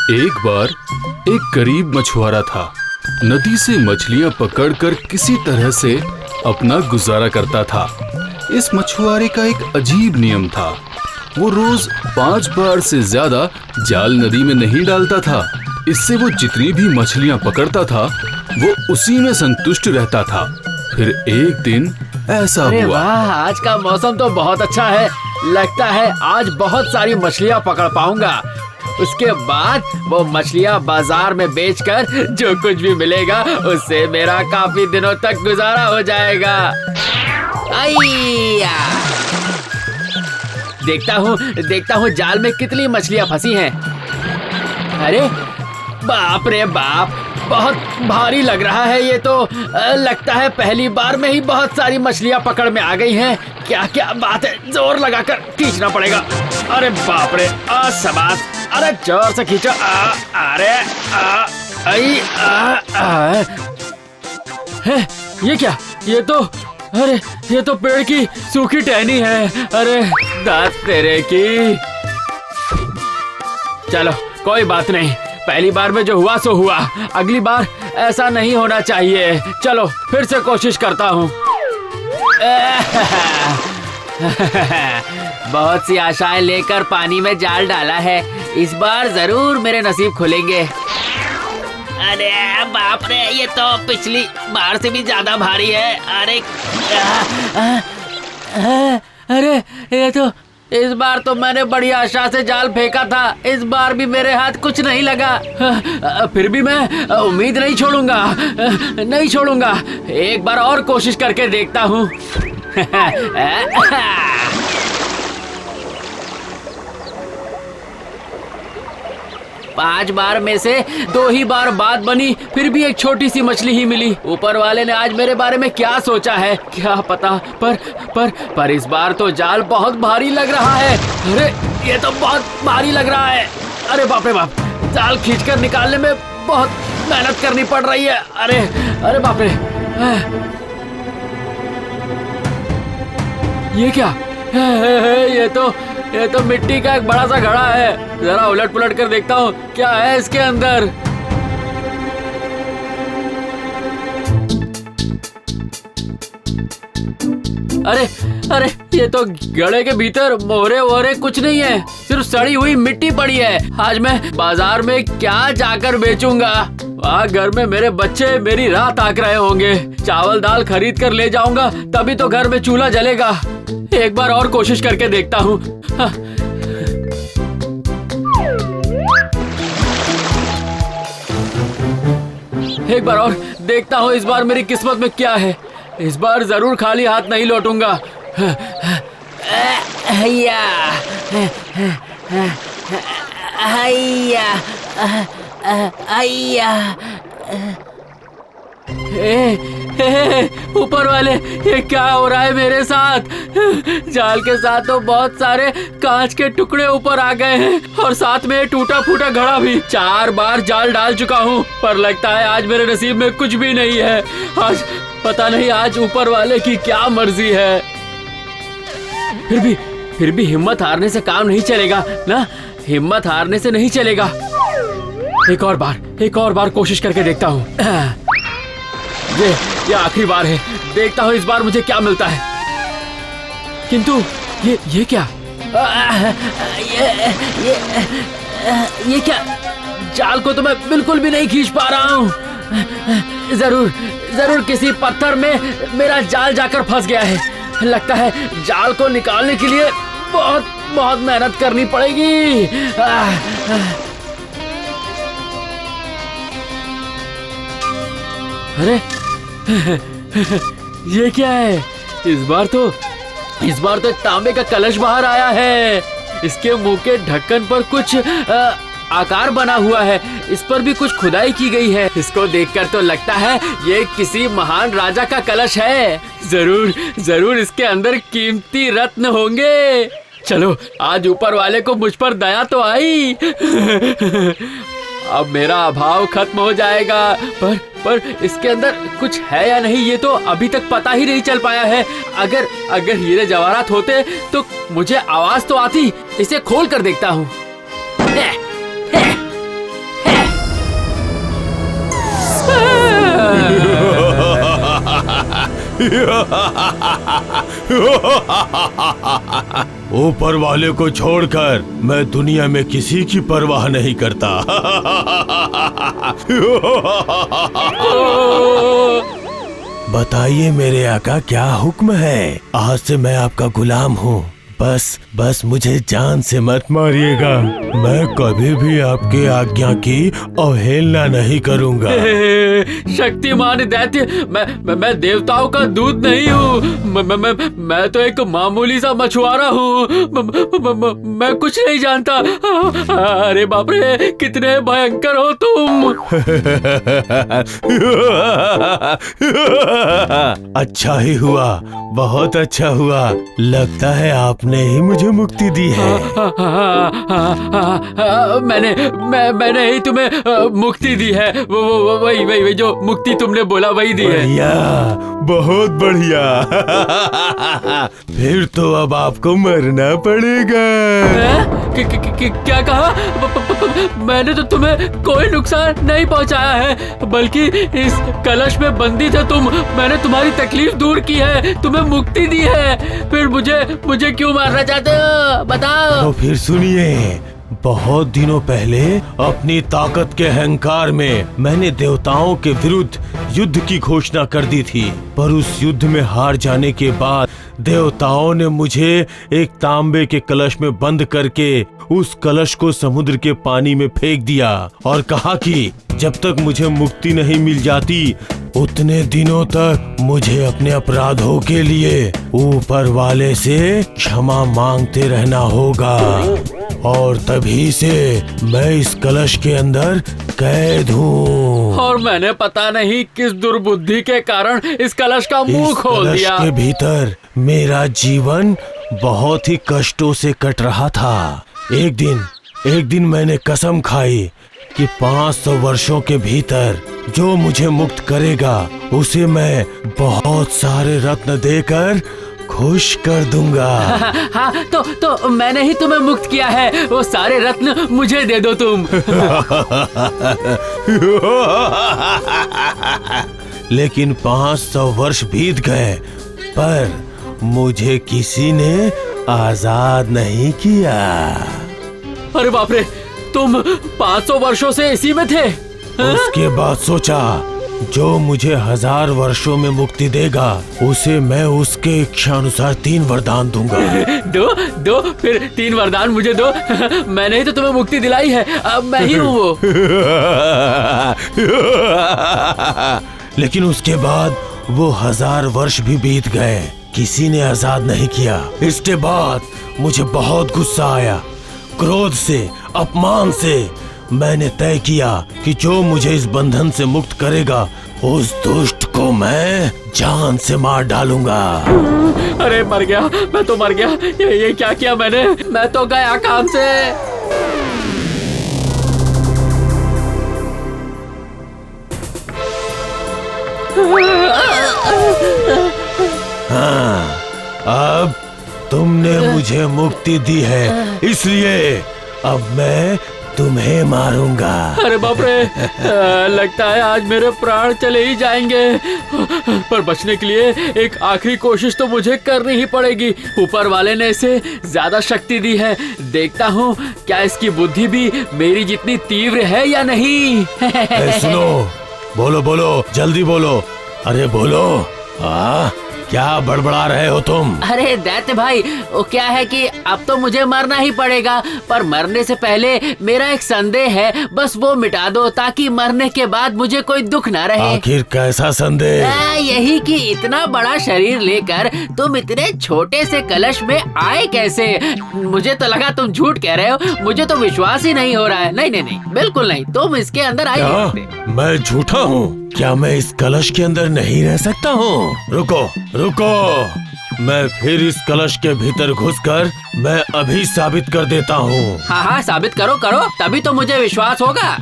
एक बार एक गरीब मछुआरा था। नदी से मछलियां पकड़कर किसी तरह से अपना गुजारा करता था। इस मछुआरे का एक अजीब नियम था। वो रोज 5 बार से ज्यादा जाल नदी में नहीं डालता था। इससे वो जितनी भी मछलियां पकड़ता था वो उसी में संतुष्ट रहता था। फिर एक दिन ऐसा हुआ। वाह, आज का मौसम तो बहुत अच्छा है। लगता है आज बहुत सारी मछलियां पकड़ पाऊंगा। उसके बाद वो मछलियां बाजार में बेचकर जो कुछ भी मिलेगा उससे मेरा काफी दिनों तक गुजारा हो जाएगा। आइया! देखता हूँ जाल में कितनी मछलियां फंसी हैं। अरे बाप रे बाप, बहुत भारी लग रहा है ये तो। लगता है पहली बार में ही बहुत सारी मछलियां पकड़ में आ गई हैं। क्या बात है, जोर लगाकर खींचना पड़ेगा। अरे बाप रे, शाबाश, अरे जोर से खींचो। ये क्या? ये तो पेड़ की सूखी टहनी है। अरे दांत तेरे की। चलो कोई बात नहीं, पहली बार में जो हुआ सो हुआ। अगली बार ऐसा नहीं होना चाहिए। चलो फिर से कोशिश करता हूँ। बहुत सी आशाएं लेकर पानी में जाल डाला है। इस बार जरूर मेरे नसीब खुलेंगे। अरे बाप रे, ये तो पिछली बार से भी ज्यादा भारी है। अरे ये तो इस बार तो मैंने बड़ी आशा से जाल फेंका था। इस बार भी मेरे हाथ कुछ नहीं लगा। फिर भी मैं उम्मीद नहीं छोड़ूंगा। एक बार और कोशिश करके देखता हूँ। 5 बार में से 2 ही बार बात बनी, फिर भी एक छोटी सी मछली ही मिली। ऊपर वाले ने आज मेरे बारे में क्या सोचा है क्या पता, पर इस बार तो जाल बहुत भारी लग रहा है। अरे ये तो बहुत भारी लग रहा है। अरे बाप रे बाप, जाल खींचकर निकालने में बहुत मेहनत करनी पड़ रही है। अरे बाप रे, ये क्या? ये तो मिट्टी का एक बड़ा सा घड़ा है। जरा उलट पुलट कर देखता हूँ क्या है इसके अंदर। अरे ये तो घड़े के भीतर मोहरे वोहरे कुछ नहीं है, सिर्फ सड़ी हुई मिट्टी पड़ी है। आज मैं बाजार में क्या जाकर बेचूंगा? वहाँ घर में मेरे बच्चे मेरी राह ताक रहे होंगे। चावल दाल खरीद कर ले जाऊंगा, तभी तो घर में चूल्हा जलेगा। एक बार और कोशिश करके देखता हूँ। एक बार और देखता हूँ इस बार मेरी किस्मत में क्या है। इस बार जरूर खाली हाथ नहीं लौटूंगा। ऊपर वाले, ये क्या हो रहा है मेरे साथ? जाल के साथ तो बहुत सारे कांच के टुकड़े ऊपर आ गए हैं और साथ में टूटा फूटा घड़ा भी। 4 बार जाल डाल चुका हूँ, पर लगता है आज मेरे नसीब में कुछ भी नहीं है। आज पता नहीं आज ऊपर वाले की क्या मर्जी है। फिर भी हिम्मत हारने से काम नहीं चलेगा ना। हिम्मत हारने से नहीं चलेगा। एक और बार कोशिश करके देखता हूँ। ये आखिरी बार है। देखता हूँ इस बार मुझे क्या मिलता है। किंतु ये क्या? ये क्या? जाल को तो मैं बिल्कुल भी नहीं खींच पा रहा हूँ। जरूर किसी पत्थर में मेरा जाल जाकर फंस गया है। लगता है जाल को निकालने के लिए बहुत मेहनत करनी पड़ेगी। अरे ये क्या है? इस बार तो एक तांबे का कलश बाहर आया है। इसके मुंह के ढक्कन पर कुछ आकार बना हुआ है। इस पर भी कुछ खुदाई की गई है। इसको देखकर तो लगता है ये किसी महान राजा का कलश है। जरूर इसके अंदर कीमती रत्न होंगे। चलो आज ऊपर वाले को मुझ पर दया तो आई। अब मेरा अभाव खत्म हो जाएगा। पर इसके अंदर कुछ है या नहीं ये तो अभी तक पता ही नहीं चल पाया है। अगर हीरे जवाहरात होते तो मुझे आवाज तो आती। इसे खोल कर देखता हूँ। ऊपर वाले को छोड़कर मैं दुनिया में किसी की परवाह नहीं करता। बताइए मेरे आका, क्या हुक्म है? आज से मैं आपका गुलाम हूँ। बस मुझे जान से मत मारिएगा। मैं कभी भी आपके आज्ञा की अवहेलना नहीं करूँगा। शक्तिमान दैत्य, मैं देवताओं का दूत नहीं हूँ। मैं तो एक मामूली सा मछुआरा हूँ। मैं कुछ नहीं जानता। अरे बाप रे, कितने भयंकर हो तुम। अच्छा ही हुआ, बहुत अच्छा हुआ। लगता है आपने ही मुझे मुक्ति दी है। मैंने ही तुम्हें मुक्ति दी है। वही जो मुक्ति तुमने बोला वही दी है। बढ़िया, बहुत बढ़िया। फिर तो अब आपको मरना पड़ेगा। क्या कहा? मैंने तो तुम्हें कोई नुकसान नहीं पहुंचाया है, बल्कि इस कलश में बंदी थे तुम। मैंने तुम्हारी तकलीफ दूर की है, तुम्हें मुक्ति दी है। फिर मुझे क्यों मारना चाहते हो? बताओ। तो फिर सुनिए, बहुत दिनों पहले अपनी ताकत के अहंकार में मैंने देवताओं के विरुद्ध युद्ध की घोषणा कर दी थी। पर उस युद्ध में हार जाने के बाद देवताओं ने मुझे एक तांबे के कलश में बंद करके उस कलश को समुद्र के पानी में फेंक दिया और कहा कि जब तक मुझे मुक्ति नहीं मिल जाती उतने दिनों तक मुझे अपने अपराधों के लिए ऊपर वाले से क्षमा मांगते रहना होगा। और तभी से मैं इस कलश के अंदर कैद हूँ। और मैंने पता नहीं किस दुर्बुद्धि के कारण इस कलश का मुंह खोल दिया। इस कलश के भीतर मेरा जीवन बहुत ही कष्टों से कट रहा था। एक दिन मैंने कसम खाई कि 500 वर्षों के भीतर जो मुझे मुक्त करेगा उसे मैं बहुत सारे रत्न देकर खुश कर दूंगा। हाँ, तो मैंने ही तुम्हें मुक्त किया है। वो सारे रत्न मुझे दे दो तुम। लेकिन 500 वर्ष बीत गए पर मुझे किसी ने आजाद नहीं किया। अरे बाप रे, तुम 500 वर्षों से इसी में थे? उसके बाद सोचा जो मुझे 1000 वर्षों में मुक्ति देगा उसे मैं उसके इच्छा अनुसार 3 वरदान दूंगा। दो फिर 3 वरदान मुझे दो। मैंने ही तो तुम्हें मुक्ति दिलाई है, अब मैं ही हूँ वो। लेकिन उसके बाद वो 1000 वर्ष भी बीत गए, किसी ने आजाद नहीं किया। इसके बाद मुझे बहुत गुस्सा आया। क्रोध से, अपमान से मैंने तय किया कि जो मुझे इस बंधन से मुक्त करेगा उस दुष्ट को मैं जान से मार डालूंगा। अरे मर गया, मैं तो मर गया। ये क्या किया मैंने? मैं तो गया काम से। हाँ, अब तुमने मुझे मुक्ति दी है, इसलिए अब मैं तुम्हें मारूंगा। अरे बाप रे, लगता है आज मेरे प्राण चले ही जाएंगे। पर बचने के लिए एक आखिरी कोशिश तो मुझे करनी ही पड़ेगी। ऊपर वाले ने इसे ज्यादा शक्ति दी है, देखता हूँ क्या इसकी बुद्धि भी मेरी जितनी तीव्र है या नहीं। सुनो, बोलो जल्दी बोलो। अरे बोलो, क्या बड़बड़ा रहे हो तुम? अरे दैत्य भाई, वो क्या है कि अब तो मुझे मरना ही पड़ेगा, पर मरने से पहले मेरा एक संदेह है, बस वो मिटा दो ताकि मरने के बाद मुझे कोई दुख ना रहे। आखिर कैसा संदेह? यही कि इतना बड़ा शरीर लेकर तुम इतने छोटे से कलश में आए कैसे? मुझे तो लगा तुम झूठ कह रहे हो, मुझे तो विश्वास ही नहीं हो रहा है। नहीं, बिल्कुल नहीं, तुम इसके अंदर आए नहीं सकते। मैं झूठा हूँ? क्या मैं इस कलश के अंदर नहीं रह सकता हूँ? रुको, मैं फिर इस कलश के भीतर घुसकर मैं अभी साबित कर देता हूँ। हाँ, साबित करो, तभी तो मुझे विश्वास होगा।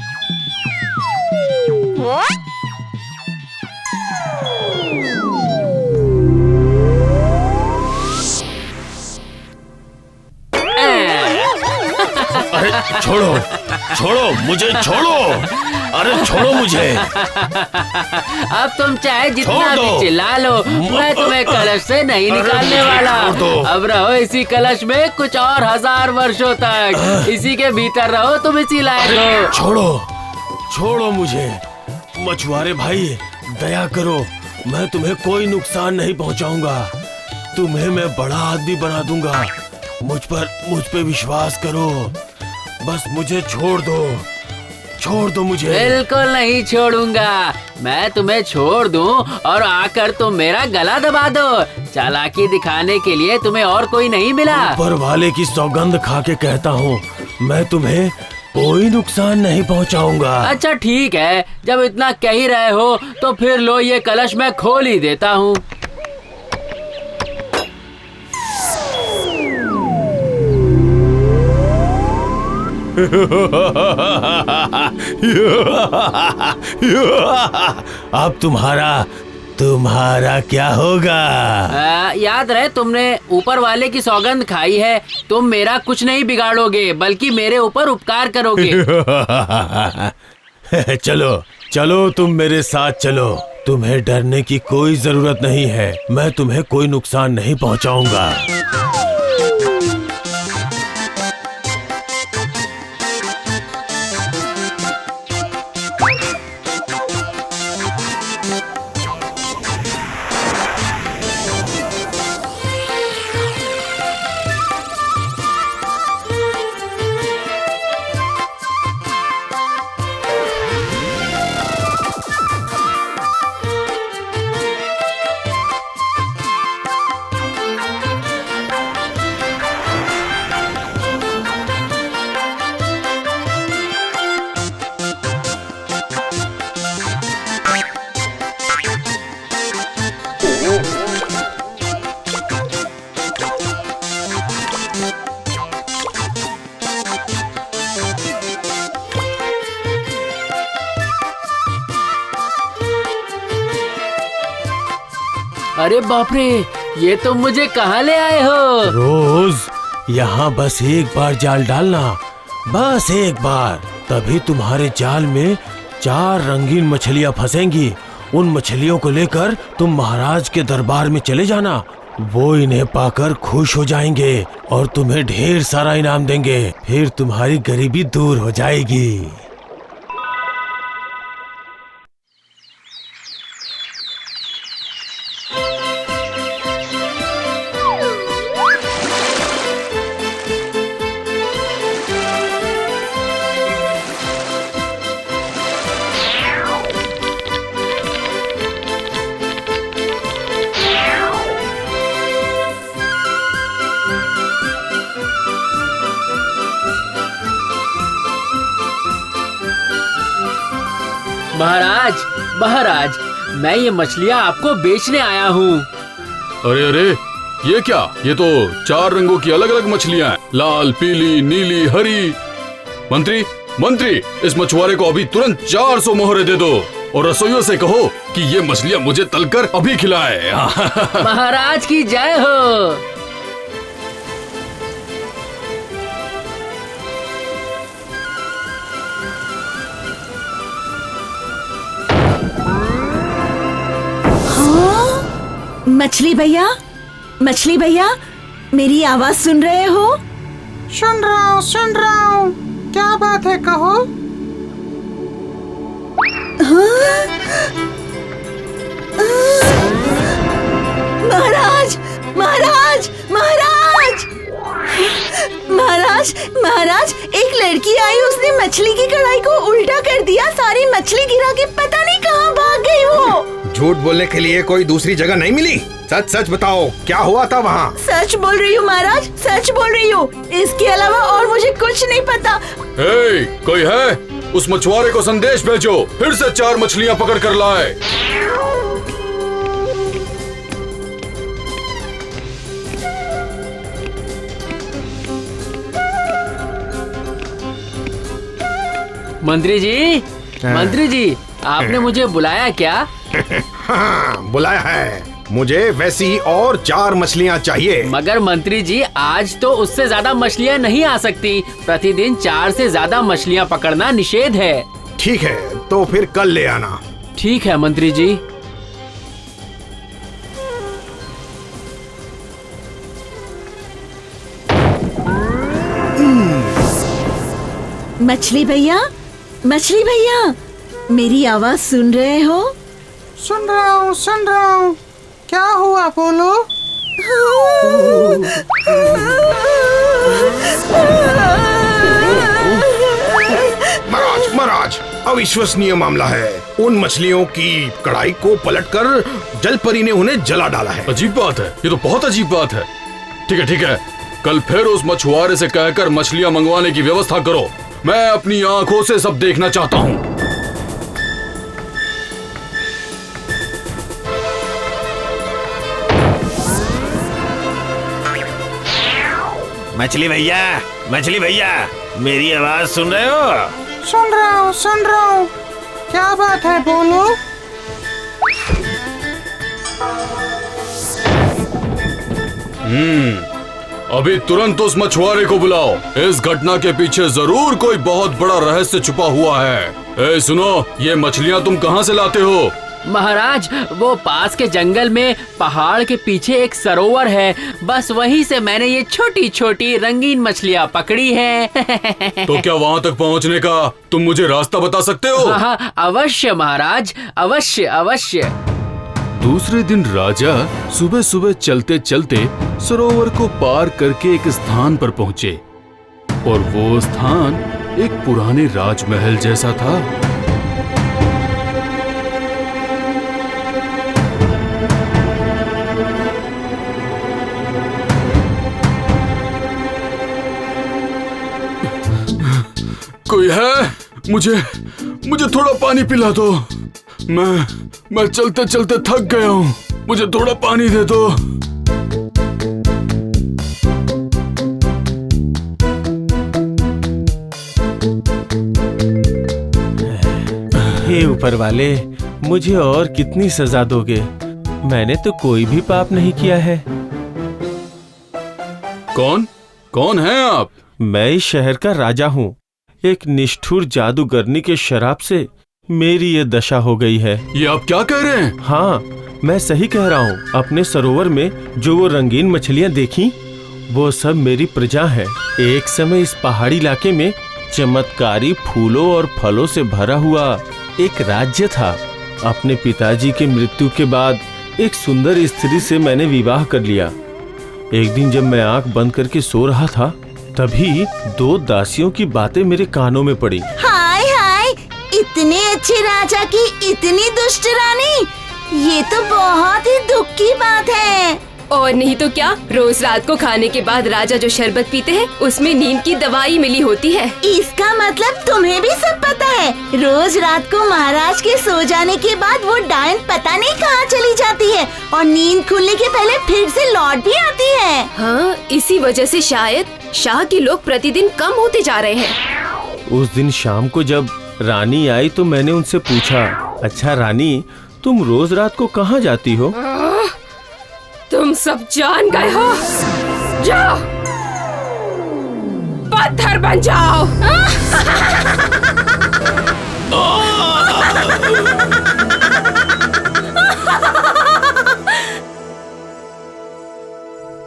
अरे छोड़ो, छोड़ो मुझे, छोड़ो। अरे छोड़ो मुझे। अब तुम चाहे जितना छोड़ दो। भी चिल्ला लो, मैं तुम्हें कलश से नहीं अरे निकालने मुझे वाला। छोड़ दो। अब रहो इसी कलश में कुछ और 1000 वर्षों तक। इसी के भीतर रहो, तुम इसी लायक हो। छोड़ो, छोड़ो मुझे। मछुआरे भाई, दया करो, मैं तुम्हें कोई नुकसान नहीं पहुंचाऊंगा। तुम्हें मैं बड़ा आदमी बना दूंगा। मुझ पे विश्वास करो। बस मुझे छोड़ दो, छोड़ दो मुझे। बिल्कुल नहीं छोड़ूंगा। मैं तुम्हें छोड़ दूं और आकर तुम मेरा गला दबा दो। चालाकी दिखाने के लिए तुम्हें और कोई नहीं मिला। ऊपर वाले की सौगंध खा के कहता हूँ, मैं तुम्हें कोई नुकसान नहीं पहुंचाऊंगा। अच्छा ठीक है, जब इतना कह ही रहे हो तो फिर लो, ये कलश मैं खोल ही देता हूँ। अब तुम्हारा क्या होगा? याद रहे, तुमने ऊपर वाले की सौगंध खाई है। तुम मेरा कुछ नहीं बिगाड़ोगे, बल्कि मेरे ऊपर उपकार करोगे। चलो चलो, तुम मेरे साथ चलो। तुम्हें डरने की कोई जरूरत नहीं है। मैं तुम्हें कोई नुकसान नहीं पहुंचाऊंगा। अरे बाप रे, ये तुम मुझे कहाँ ले आए हो? रोज, यहाँ बस एक बार जाल डालना, बस एक बार। तभी तुम्हारे जाल में 4 रंगीन मछलियाँ फंसेंगी। उन मछलियों को लेकर तुम महाराज के दरबार में चले जाना। वो इन्हें पाकर खुश हो जाएंगे और तुम्हें ढेर सारा इनाम देंगे। फिर तुम्हारी गरीबी दूर हो जाएगी। महाराज, महाराज, मैं ये मछलियाँ आपको बेचने आया हूँ। अरे अरे, ये क्या? ये तो 4 रंगों की अलग अलग मछलियाँ हैं। लाल, पीली, नीली, हरी। मंत्री, मंत्री, इस मछुआरे को अभी तुरंत 400 मोहरे दे दो और रसोइयों से कहो कि ये मछलियाँ मुझे तलकर अभी खिलाए। महाराज की जय हो। मछली भैया, मछली भैया, मेरी आवाज सुन रहे हो? सुन रहा हूँ। क्या बात है, कहो। महाराज, महाराज, महाराज, महाराज, महाराज, एक लड़की आई, उसने मछली की कढ़ाई को उल्टा कर दिया। सारी मछली गिरा के पता नहीं कहाँ भाग गई वो। झूठ बोलने के लिए कोई दूसरी जगह नहीं मिली? सच सच बताओ, क्या हुआ था वहाँ? सच बोल रही हूँ महाराज, सच बोल रही हूँ। इसके अलावा और मुझे कुछ नहीं पता। कोई है? उस मछुआरे को संदेश भेजो, फिर से 4 मछलियाँ पकड़ कर लाए। मंत्री जी, मंत्री जी, आपने मुझे बुलाया क्या? हाँ, बुलाया है। मुझे वैसी और 4 मछलियाँ चाहिए। मगर मंत्री जी, आज तो उससे ज्यादा मछलियाँ नहीं आ सकती। प्रतिदिन 4 से ज्यादा मछलियाँ पकड़ना निषेध है। ठीक है, तो फिर कल ले आना। ठीक है मंत्री जी। मछली भैया, मछली भैया, मेरी आवाज सुन रहे हो? सुन रहा हूँ, सुन रहा हूँ। क्या हुआ बोलो? महाराज, महाराज, अविश्वसनीय मामला है। उन मछलियों की कढ़ाई को पलटकर जलपरी ने उन्हें जला डाला है। अजीब बात है, ये तो बहुत अजीब बात है। ठीक है ठीक है, कल फिर उस मछुआरे से कहकर मछलियां मंगवाने की व्यवस्था करो। मैं अपनी आंखों से सब देखना चाहता हूँ। मछली भैया, मछली भैया, मेरी आवाज सुन रहे हो? सुन रहा हूँ, सुन रहा हूँ। क्या बात है बोलो? अभी तुरंत उस मछुआरे को बुलाओ। इस घटना के पीछे जरूर कोई बहुत बड़ा रहस्य छुपा हुआ है। ए सुनो, ये मछलियाँ तुम कहाँ से लाते हो? महाराज, वो पास के जंगल में पहाड़ के पीछे एक सरोवर है। बस वहीं से मैंने ये छोटी छोटी रंगीन मछलियाँ पकड़ी हैं। तो क्या वहाँ तक पहुँचने का तुम मुझे रास्ता बता सकते हो? हाँ, अवश्य महाराज, अवश्य अवश्य। दूसरे दिन राजा सुबह सुबह चलते चलते सरोवर को पार करके एक स्थान पर पहुँचे और वो स्थान एक पुराने राजमहल जैसा था। कोई है? मुझे थोड़ा पानी पिला दो। मैं चलते चलते थक गया हूँ। मुझे थोड़ा पानी दे दो। हे ऊपर वाले, मुझे और कितनी सजा दोगे? मैंने तो कोई भी पाप नहीं किया है। कौन है आप? मैं इस शहर का राजा हूँ। एक निष्ठुर जादूगरनी के शराब से मेरी ये दशा हो गई है। ये आप क्या कह रहे हैं? हाँ, मैं सही कह रहा हूँ। अपने सरोवर में जो वो रंगीन मछलियाँ देखी, वो सब मेरी प्रजा है। एक समय इस पहाड़ी इलाके में चमत्कारी फूलों और फलों से भरा हुआ एक राज्य था। अपने पिताजी की मृत्यु के बाद एक सुंदर स्त्री से मैंने विवाह कर लिया। एक दिन जब मैं आंख बंद करके सो रहा था, तभी 2 दासियों की बातें मेरे कानों में पड़ी। हाय हाय, इतने अच्छे राजा की इतनी दुष्ट रानी, ये तो बहुत ही दुख की बात है। और नहीं तो क्या, रोज रात को खाने के बाद राजा जो शरबत पीते हैं, उसमें नींद की दवाई मिली होती है। इसका मतलब तुम्हें भी सब पता है। रोज रात को महाराज के सो जाने के बाद वो डायन पता नहीं कहाँ चली जाती है और नींद खुलने के पहले फिर से लौट भी आती है। हाँ, इसी वजह से शायद शाह के लोग प्रतिदिन कम होते जा रहे हैं। उस दिन शाम को जब रानी आई तो मैंने उनसे पूछा, अच्छा रानी, तुम रोज रात को कहाँ जाती हो? तुम सब जान गए हो। जाओ, पत्थर बन जाओ।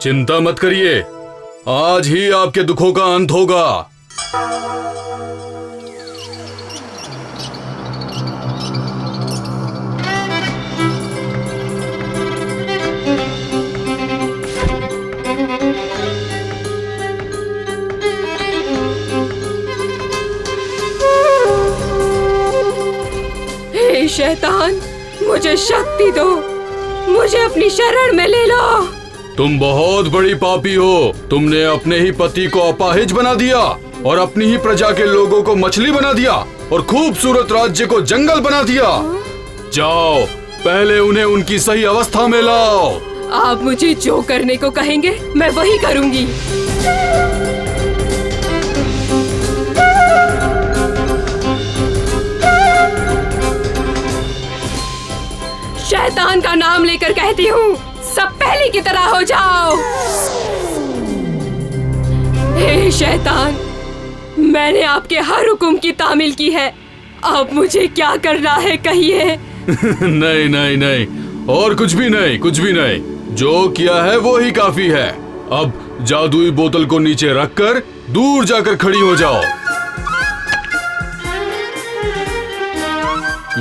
चिंता मत करिए, आज ही आपके दुखों का अंत होगा। हे शैतान, मुझे शक्ति दो, मुझे अपनी शरण में ले लो। तुम बहुत बड़ी पापी हो। तुमने अपने ही पति को अपाहिज बना दिया और अपनी ही प्रजा के लोगों को मछली बना दिया और खूबसूरत राज्य को जंगल बना दिया। जाओ, पहले उन्हें उनकी सही अवस्था में लाओ। आप मुझे जो करने को कहेंगे मैं वही करूंगी। शैतान का नाम लेकर कहती हूँ, सब पहले की तरह हो जाओ। हे शैतान, मैंने आपके हर हुक्म की तामील की है, अब मुझे क्या करना है कहिए। नहीं नहीं नहीं, और कुछ भी नहीं, कुछ भी नहीं। जो किया है वो ही काफी है। अब जादुई बोतल को नीचे रखकर दूर जाकर खड़ी हो जाओ।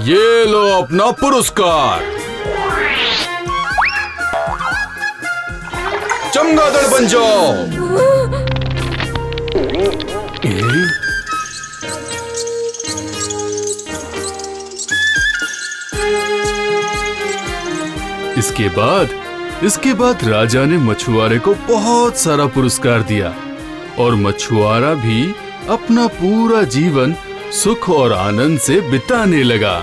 ये लो अपना पुरस्कार। चमगादड़ बन जाओ। इसके बाद राजा ने मछुआरे को बहुत सारा पुरस्कार दिया और मछुआरा भी अपना पूरा जीवन सुख और आनंद से बिताने लगा।